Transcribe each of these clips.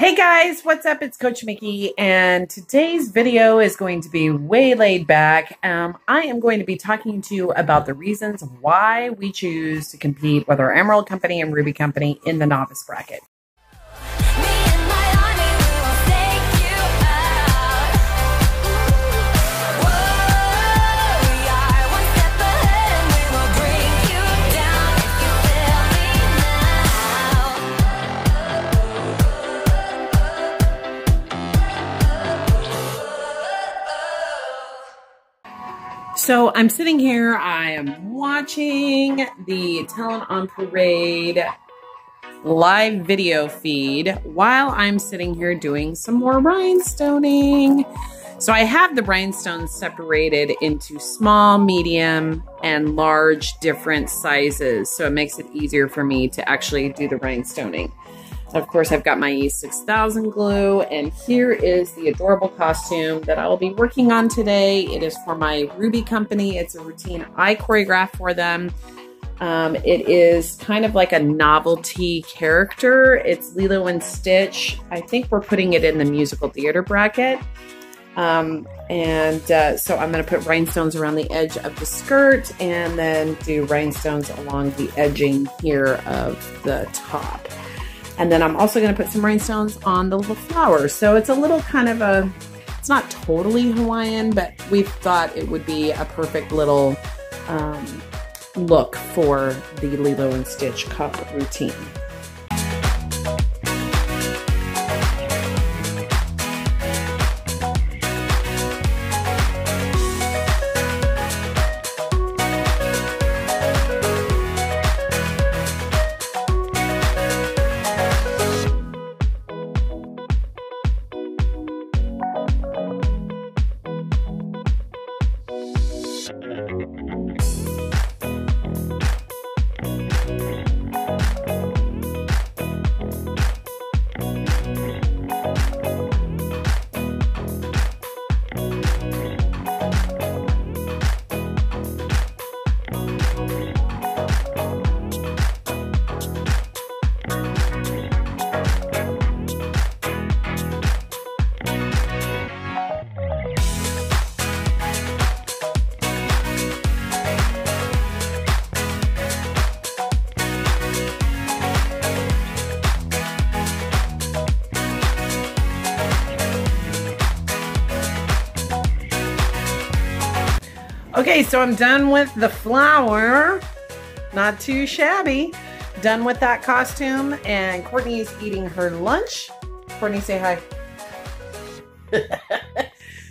Hey guys, what's up? It's Coach Mickey, and today's video is going to be way laid back. I am going to be talking to you about the reasons why we choose to compete with our Emerald Company and Ruby Company in the novice bracket. So I'm sitting here, I am watching the Talent on Parade live video feed while I'm sitting here doing some more rhinestoning. So I have the rhinestones separated into small, medium, and large different sizes. So it makes it easier for me to actually do the rhinestoning. Of course, I've got my E6000 glue, and here is the adorable costume that I will be working on today. It is for my Ruby Company. It's a routine I choreograph for them. It is kind of like a novelty character. It's Lilo and Stitch. I think we're putting it in the musical theater bracket. So I'm going to put rhinestones around the edge of the skirt and then do rhinestones along the edging here of the top. And then I'm also going to put some rhinestones on the little flowers. So it's a little kind of it's not totally Hawaiian, but we thought it would be a perfect little look for the Lilo and Stitch cup routine. Okay, so I'm done with the flower. Not too shabby. Done with that costume, and Courtney is eating her lunch. Courtney, say hi.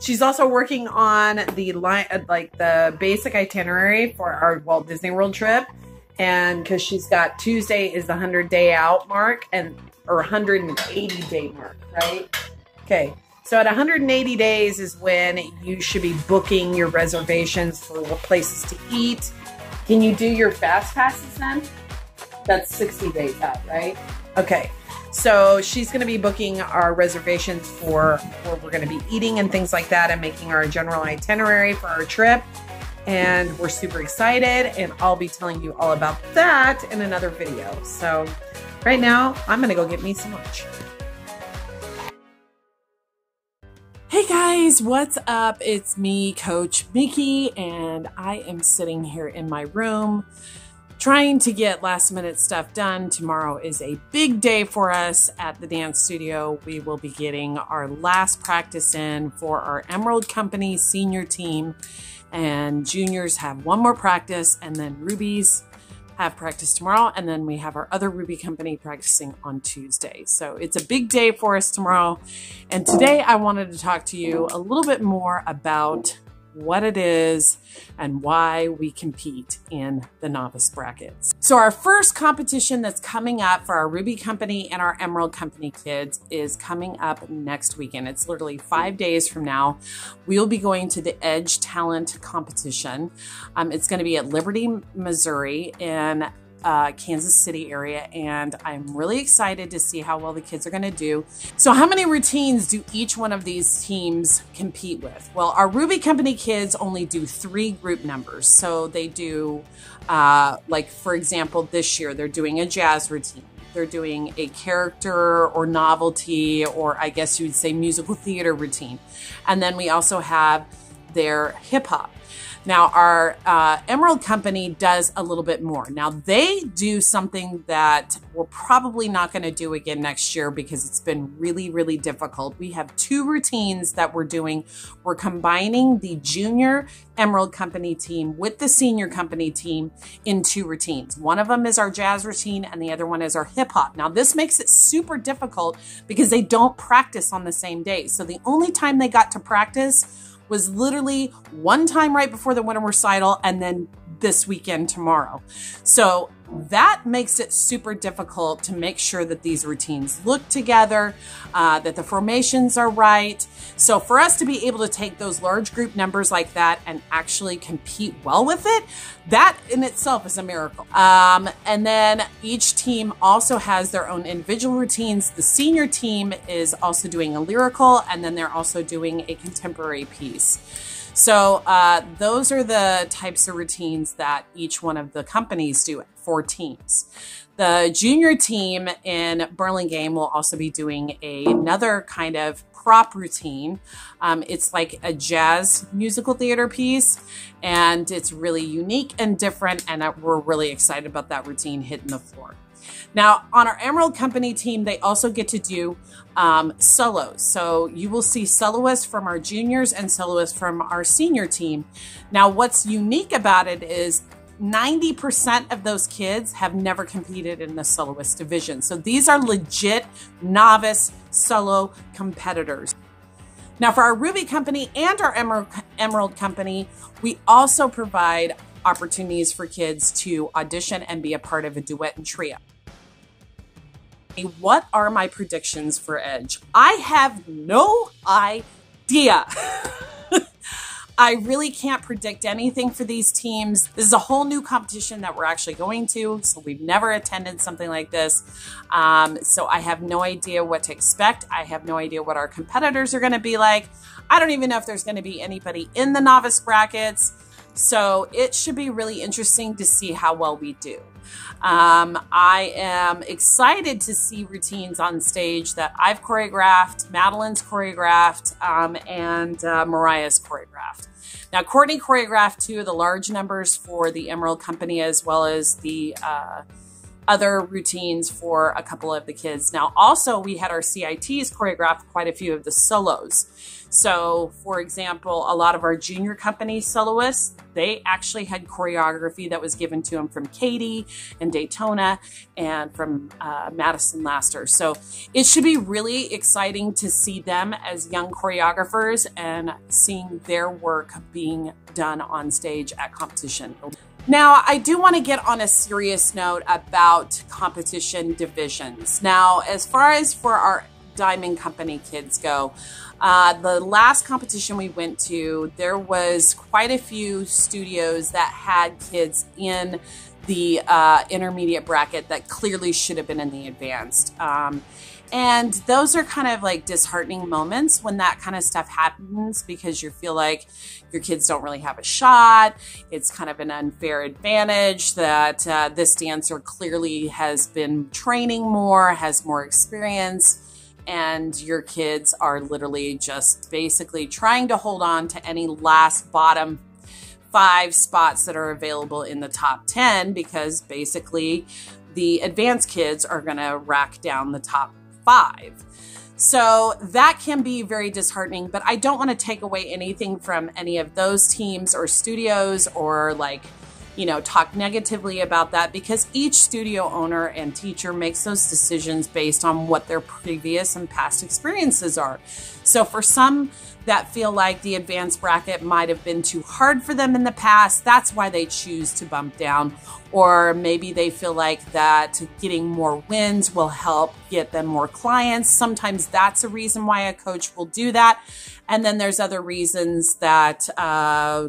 She's also working on the the basic itinerary for our Walt Disney World trip, and because she's got Tuesday is the 100-day out mark or 180-day mark, right? Okay. So at 180 days is when you should be booking your reservations for places to eat. Can you do your fast passes then? That's 60 days out, right? Okay. So she's going to be booking our reservations for where we're going to be eating and things like that, and making our general itinerary for our trip. And we're super excited, and I'll be telling you all about that in another video. So right now, I'm going to go get me some lunch. Hey guys, what's up? It's me, Coach Mickey, and I am sitting here in my room trying to get last minute stuff done. Tomorrow is a big day for us at the dance studio. We will be getting our last practice in for our Emerald Company senior team, and juniors have one more practice, and then Rubies have practice tomorrow, and then we have our other Ruby Company practicing on Tuesday. So it's a big day for us tomorrow. And today I wanted to talk to you a little bit more about what it is and why we compete in the novice brackets. So our first competition that's coming up for our Ruby Company and our Emerald Company kids is coming up next weekend. It's literally 5 days from now. We'll be going to the Edge Talent competition. It's going to be at Liberty, Missouri, in Kansas City area, and I'm really excited to see how well the kids are going to do. So how many routines do each one of these teams compete with? Well, our Ruby Company kids only do 3 group numbers. So they do, like for example, this year they're doing a jazz routine. they're doing a character or novelty, or I guess you would say musical theater routine. And then we also have their hip hop. Now, our Emerald Company does a little bit more. Now, they do something that we're probably not going to do again next year because it's been really, really difficult. We have 2 routines that we're doing. We're combining the junior Emerald Company team with the senior company team in 2 routines. One of them is our jazz routine and the other one is our hip hop. Now, this makes it super difficult because they don't practice on the same day. So the only time they got to practice was literally one time right before the winter recital and then this weekend tomorrow. So that makes it super difficult to make sure that these routines look together, that the formations are right. So for us to be able to take those large group numbers like that and actually compete well with it, that in itself is a miracle. And then each team also has their own individual routines. The senior team is also doing a lyrical, and then they're also doing a contemporary piece. So those are the types of routines that each one of the companies do for teams. The junior team in Burlingame will also be doing another kind of prop routine. It's like a jazz musical theater piece, and it's really unique and different, and we're really excited about that routine hitting the floor. Now, on our Emerald Company team, they also get to do solos. So you will see soloists from our juniors and soloists from our senior team. Now, what's unique about it is 90% of those kids have never competed in the soloist division. So these are legit novice solo competitors. Now, for our Ruby Company and our Emerald Company, we also provide opportunities for kids to audition and be a part of a duet and trio. What are my predictions for Edge? I have no idea. I really can't predict anything for these teams. This is a whole new competition that we're actually going to, so we've never attended something like this. So I have no idea what to expect. I have no idea what our competitors are going to be like. I don't even know if there's going to be anybody in the novice brackets. So it should be really interesting to see how well we do. I am excited to see routines on stage that I've choreographed, Madeline's choreographed, and Mariah's choreographed. Now, Courtney choreographed 2 of the large numbers for the Emerald Company, as well as the other routines for a couple of the kids. Now, also, we had our CITs choreograph quite a few of the solos. So, for example, a lot of our junior company soloists, they actually had choreography that was given to them from Katie and Daytona and from Madison Laster. So it should be really exciting to see them as young choreographers and seeing their work being done on stage at competition. Now, I do want to get on a serious note about competition divisions. Now, as far as for our Diamond Company kids go, the last competition we went to, there was quite a few studios that had kids in the intermediate bracket that clearly should have been in the advanced. And those are kind of like disheartening moments when that kind of stuff happens, because you feel like your kids don't really have a shot. It's kind of an unfair advantage that this dancer clearly has been training more, has more experience, and your kids are literally just basically trying to hold on to any last bottom 5 spots that are available in the top 10, because basically the advanced kids are going to rack down the top 5. So that can be very disheartening, but I don't want to take away anything from any of those teams or studios or talk negatively about that, because each studio owner and teacher makes those decisions based on what their previous and past experiences are. So for some that feel like the advanced bracket might have been too hard for them in the past, that's why they choose to bump down. Or maybe they feel like that getting more wins will help get them more clients. Sometimes that's a reason why a coach will do that. And then there's other reasons that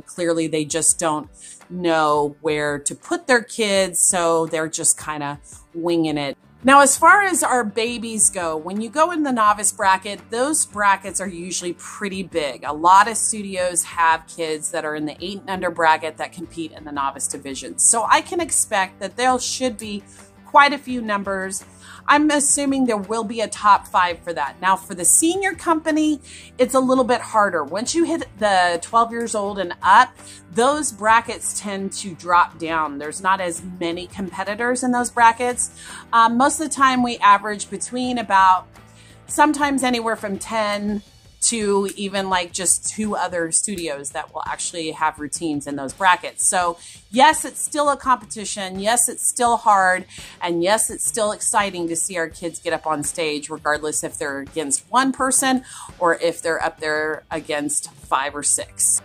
clearly they just don't know where to put their kids, so they're just kind of winging it. Now, as far as our babies go, when you go in the novice bracket, those brackets are usually pretty big. A lot of studios have kids that are in the 8 and under bracket that compete in the novice division. So I can expect that there should be quite a few numbers I'm assuming there will be a top 5 for that. Now for the senior company, it's a little bit harder. Once you hit the 12 years old and up, those brackets tend to drop down. There's not as many competitors in those brackets. Most of the time we average between about sometimes anywhere from 10 to even like just 2 other studios that will actually have routines in those brackets. So yes, it's still a competition. Yes, it's still hard. And yes, it's still exciting to see our kids get up on stage, regardless if they're against one person or if they're up there against 5 or 6.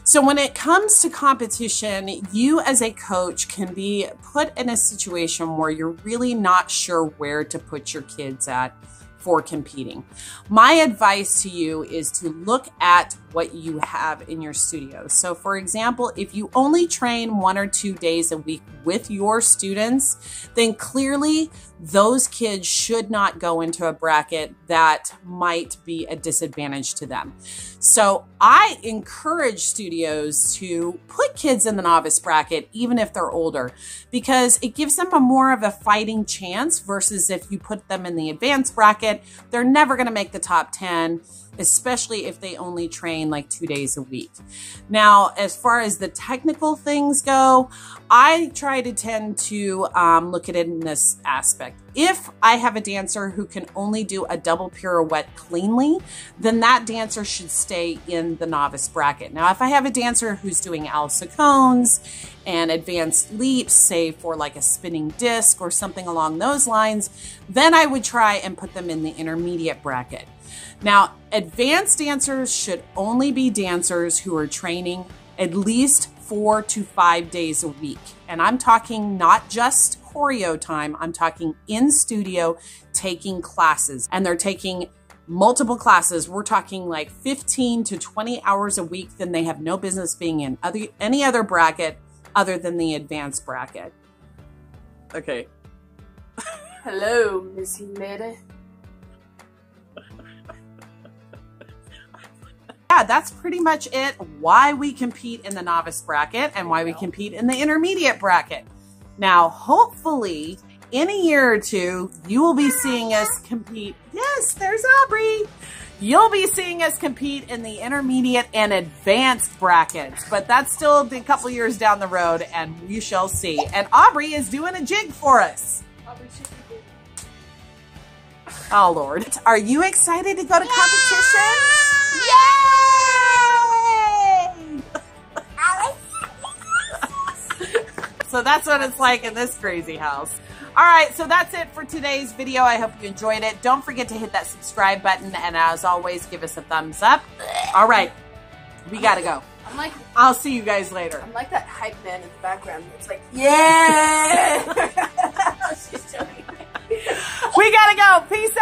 So when it comes to competition, you as a coach can be put in a situation where you're really not sure where to put your kids at for competing. My advice to you is to look at what you have in your studio. So for example, if you only train 1 or 2 days a week with your students, then clearly those kids should not go into a bracket that might be a disadvantage to them. So I encourage studios to put kids in the novice bracket, even if they're older, because it gives them a more of a fighting chance versus if you put them in the advanced bracket, they're never going to make the top 10, especially if they only train like 2 days a week. Now, as far as the technical things go, I try to tend to look at it in this aspect. If I have a dancer who can only do a double pirouette cleanly, then that dancer should stay in the novice bracket. Now, if I have a dancer who's doing alisacones and advanced leaps, say for like a spinning disc or something along those lines, then I would try and put them in the intermediate bracket. Now, advanced dancers should only be dancers who are training at least 4 to 5 days a week. And I'm talking not just choreo time, I'm talking in studio taking classes. And they're taking multiple classes. We're talking like 15 to 20 hours a week. Then they have no business being in any other bracket other than the advanced bracket. Okay. Hello, Missy Lady. Yeah, that's pretty much it. Why we compete in the novice bracket and why we compete in the intermediate bracket. Now, hopefully, in a year or 2, you will be seeing us compete. Yes, there's Aubrey. You'll be seeing us compete in the intermediate and advanced brackets, but that's still a couple years down the road, and we shall see. And Aubrey is doing a jig for us. Oh, Lord. Are you excited to go to competition? Yay! So that's what it's like in this crazy house. All right, so that's it for today's video. I hope you enjoyed it. Don't forget to hit that subscribe button, and as always, give us a thumbs up. All right, we gotta go. I'll see you guys later. I'm like that hype man in the background. It's like, yeah! She's doing it. We gotta go. Peace out.